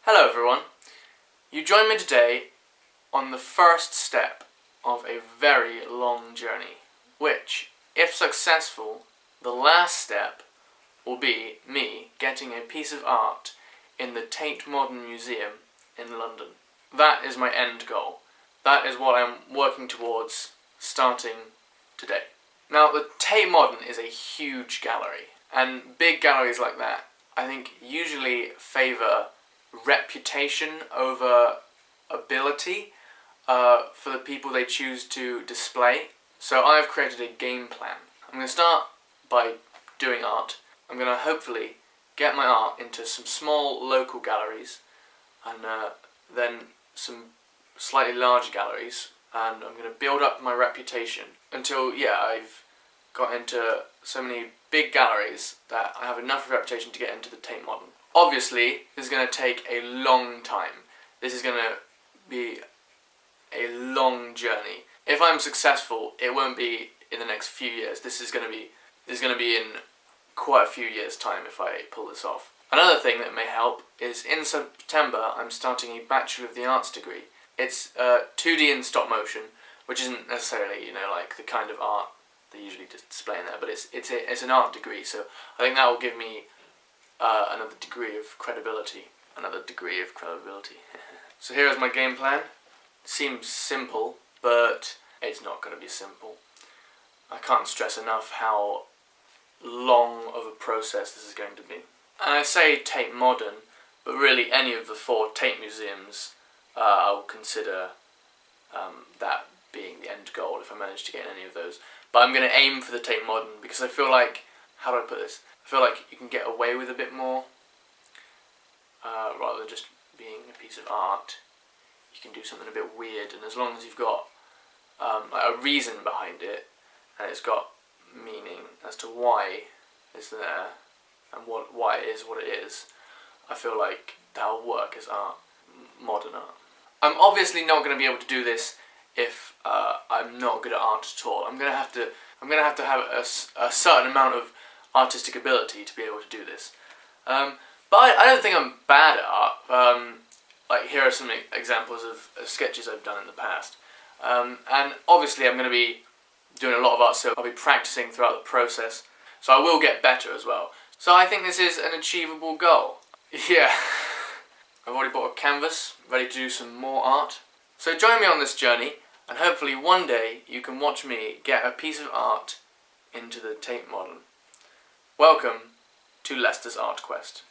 Hello everyone. You join me today on the first step of a very long journey, which, if successful, the last step will be me getting a piece of art in the Tate Modern Museum in London. That is my end goal. That is what I'm working towards starting today. Now, the Tate Modern is a huge gallery, and big galleries like that, I think, usually favour reputation over ability for the people they choose to display. So I've created a game plan. I'm going to start by doing art. I'm going to hopefully get my art into some small local galleries and then some slightly larger galleries, and I'm going to build up my reputation until, I've got into so many big galleries that I have enough reputation to get into the Tate Modern. Obviously, this is going to take a long time. This is going to be a long journey. If I'm successful, it won't be in the next few years. This is going to be in quite a few years' time if I pull this off. Another thing that may help is in September I'm starting a Bachelor of the Arts degree. It's 2D and stop motion, which isn't necessarily like the kind of art they usually display in there, but it's an art degree. So I think that will give me another degree of credibility. So here is my game plan. Seems simple, but it's not going to be simple. I can't stress enough how long of a process this is going to be. And I say Tate Modern, but really any of the 4 Tate museums, I will consider that being the end goal if I manage to get in any of those. But I'm going to aim for the Tate Modern because I feel like, how do I put this? I feel like you can get away with a bit more rather than just being a piece of art. You can do something a bit weird, and as long as you've got a reason behind it and it's got meaning as to why it's there and why it is what it is, I feel like that'll work as art, modern art. I'm obviously not going to be able to do this if I'm not good at art at all. I'm going to have to have a certain amount of artistic ability to be able to do this. But I don't think I'm bad at art. Like, here are some examples of sketches I've done in the past. And obviously I'm going to be doing a lot of art, so I'll be practicing throughout the process. So I will get better as well. So I think this is an achievable goal. Yeah. I've already bought a canvas, ready to do some more art. So join me on this journey, and hopefully one day you can watch me get a piece of art into the Tate Modern. Welcome to Leicester's Art Quest.